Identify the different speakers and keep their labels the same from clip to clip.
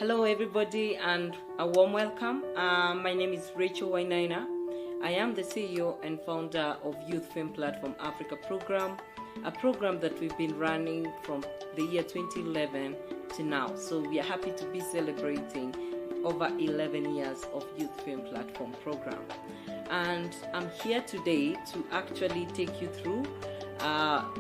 Speaker 1: Hello everybody and a warm welcome. My name is Rachael Wainaina. I am the CEO and founder of Youth Film Platform Africa Program, a program that we've been running from the year 2011 to now. So we are happy to be celebrating over 11 years of Youth Film Platform Program. And I'm here today to actually take you through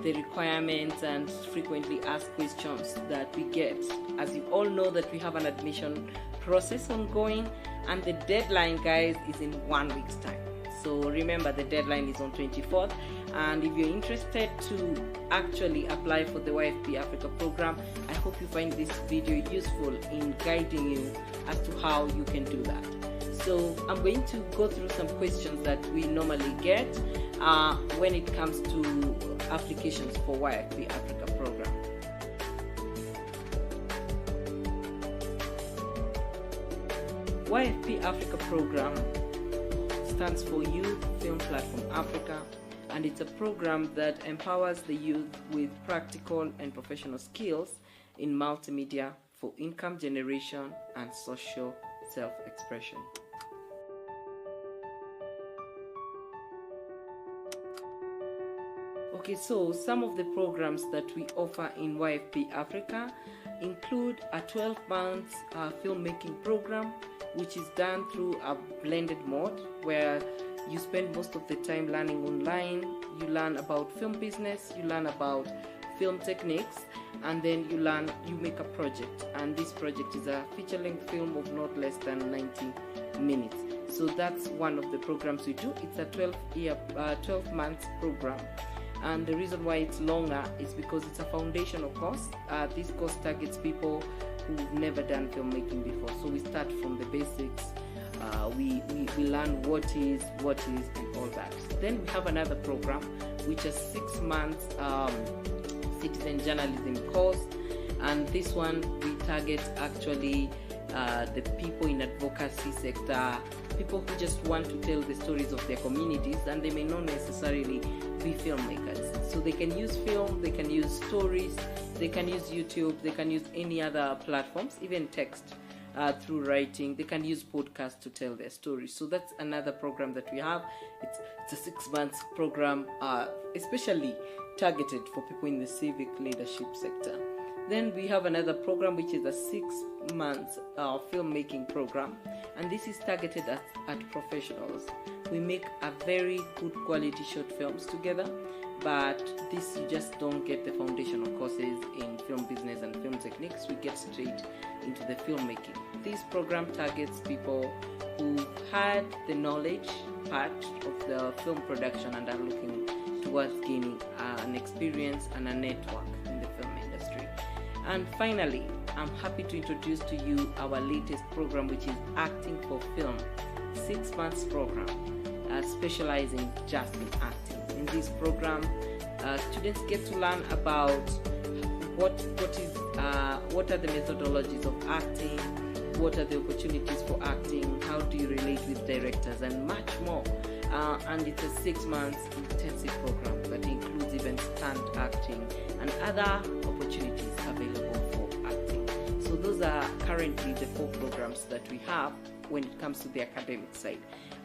Speaker 1: the requirements and frequently asked questions that we get. As you all know that we have an admission process ongoing, and the deadline, guys, is in 1 week's time. So remember, the deadline is on 24th, and if you're interested to actually apply for the YFP Africa program, I hope you find this video useful in guiding you as to how you can do that. So I'm going to go through some questions that we normally get when it comes to applications for YFP Africa program. YFP Africa program stands for Youth Film Platform Africa, and it's a program that empowers the youth with practical and professional skills in multimedia for income generation and social self-expression. Okay, so some of the programs that we offer in YFP Africa include a 12-month filmmaking program, which is done through a blended mode where you spend most of the time learning online. You learn about film business, you learn about film techniques, and then you make a project. And this project is a feature-length film of not less than 90 minutes. So that's one of the programs we do. It's a 12-month program. And the reason why it's longer is because it's a foundational course. This course targets people who've never done filmmaking before. So we start from the basics. We learn what is, and all that. Then we have another program, which is 6 months citizen journalism course. And this one we target actually the people in advocacy sector, people who just want to tell the stories of their communities, and they may not necessarily be filmmakers. So they can use film, they can use stories, they can use YouTube, they can use any other platforms, even text through writing. They can use podcasts to tell their stories. So that's another program that we have. It's a 6 months program, especially targeted for people in the civic leadership sector. Then we have another program which is a 6 months filmmaking program, and this is targeted at professionals. We make a very good quality short films together, but this you just don't get the foundational courses in film business and film techniques. We get straight into the filmmaking. This program targets people who had the knowledge part of the film production and are looking towards gaining an experience and a network in the film industry. And finally, I'm happy to introduce to you our latest program, which is Acting for Film, 6 months program, specializing just in acting. In this program, students get to learn about what are the methodologies of acting, what are the opportunities for acting, how do you relate with directors, and much more. And it's a 6 months intensive program that includes even stunt acting and other opportunities available for acting. So those are currently the 4 programs that we have when it comes to the academic side.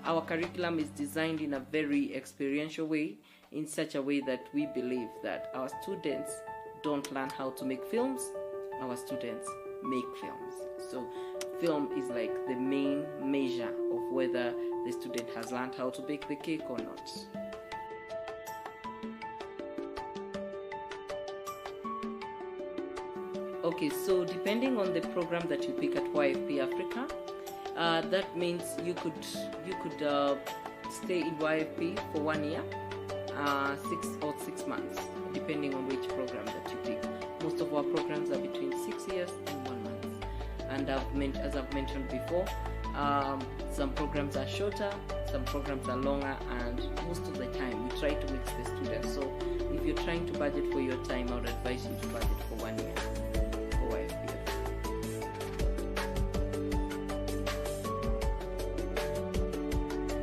Speaker 1: Our curriculum is designed in a very experiential way, in such a way that we believe that our students don't learn how to make films, our students make films. So film is like the main measure of whether the student has learned how to bake the cake or not. Okay, so depending on the program that you pick at YFP Africa, that means you could stay in YFP for 1 year, 6 months, depending on which program that you pick. Most of our programs are between 6 years and 1 month. And as I've mentioned before, some programs are shorter, some programs are longer, and most of the time we try to mix the students. So if you're trying to budget for your time, I would advise you to budget for 1 year for YFP.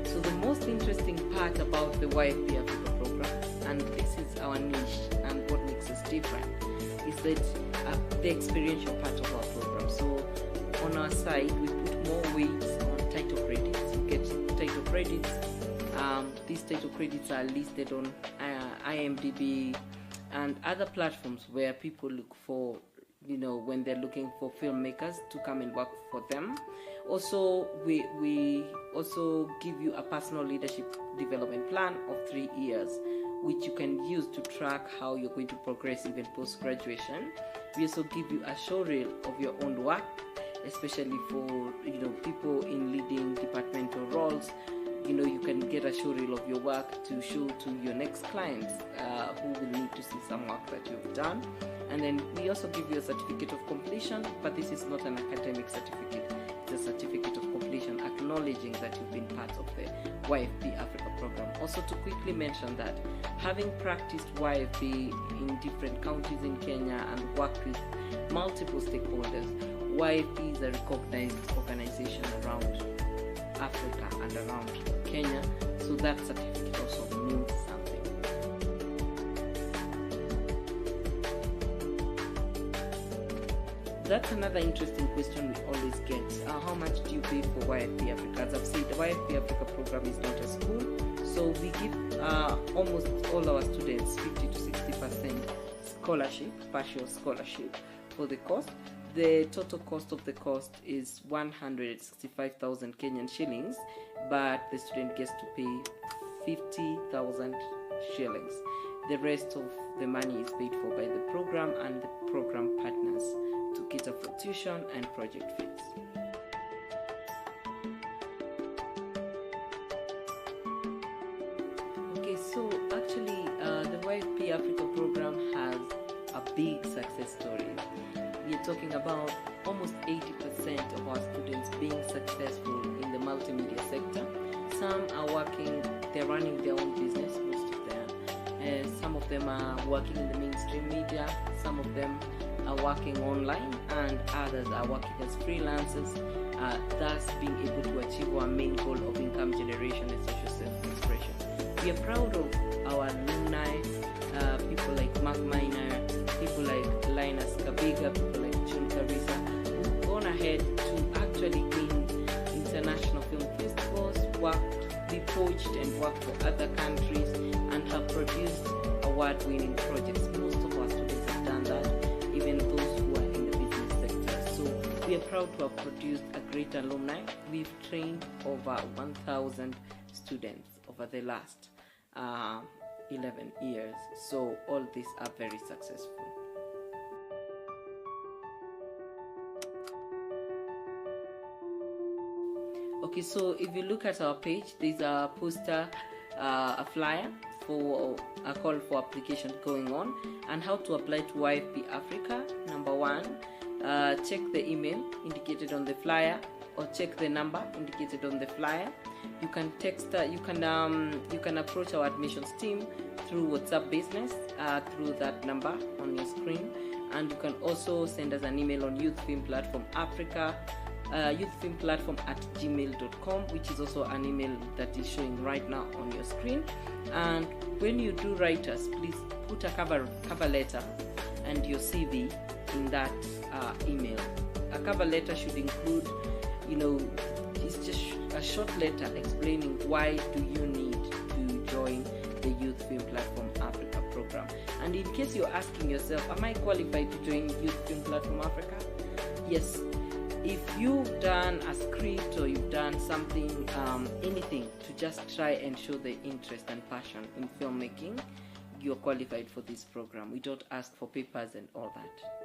Speaker 1: So the most interesting part about the YFP Africa program, and this is our niche and what makes us different, is that the experiential part of our program. So on our side, we put more weights on title credits. You get title credits. These title credits are listed on IMDb and other platforms where people look for, when they're looking for filmmakers to come and work for them. Also, we also give you a personal leadership development plan of 3 years, which you can use to track how you're going to progress even post-graduation. We also give you a showreel of your own work, especially for people in leading departmental roles. You can get a showreel of your work to show to your next clients who will need to see some work that you've done. And then we also give you a certificate of completion, but this is not an academic certificate. It's a certificate of completion acknowledging that you've been part of the YFP Africa program. Also, to quickly mention that having practiced YFP in different counties in Kenya and worked with multiple stakeholders, YFP is a recognized organization around Africa and around Kenya, so that certificate also means something. That's another interesting question we always get. How much do you pay for YFP Africa? As I've said, the YFP Africa program is not a school, so we give almost all our students 50 to 60% scholarship, partial scholarship for the cost. The total cost of the cost is 165,000 Kenyan shillings, but the student gets to pay 50,000 shillings. The rest of the money is paid for by the program and the program partners to cater for tuition and project fees. Okay, so actually the YFP Africa program has a big success story. We're talking about almost 80% of our students being successful in the multimedia sector. Some are working, they're running their own business, most of them. Some of them are working in the mainstream media, some of them are working online, and others are working as freelancers, thus being able to achieve our main goal of income generation and social self-expression. We are proud of our alumni, people like Mark Miner, people like Linus Kabiga, people like June Carissa, who've gone ahead to actually win international film festivals, be poached and work for other countries, and have produced award-winning projects. Most of our students have done that, even those who are in the business sector. So we are proud to have produced a great alumni. We've trained over 1,000 students over the last 11 years. So all these are very successful. Okay, so if you look at our page, there's a poster, a flyer for a call for application going on, and how to apply to YFP Africa. Number one, check the email indicated on the flyer, or check the number indicated on the flyer. You can text, you can approach our admissions team through WhatsApp Business through that number on your screen, and you can also send us an email on youthfilmplatform@gmail.com, which is also an email that is showing right now on your screen. And when you do write us, please put a cover letter and your CV in that email. A cover letter should include, it's just a short letter explaining why do you need to join the Youth Film Platform Africa program. And in case you're asking yourself, am I qualified to join Youth Film Platform Africa? Yes. If you've done a script or you've done something, anything to just try and show the interest and passion in filmmaking, you're qualified for this program. We don't ask for papers and all that.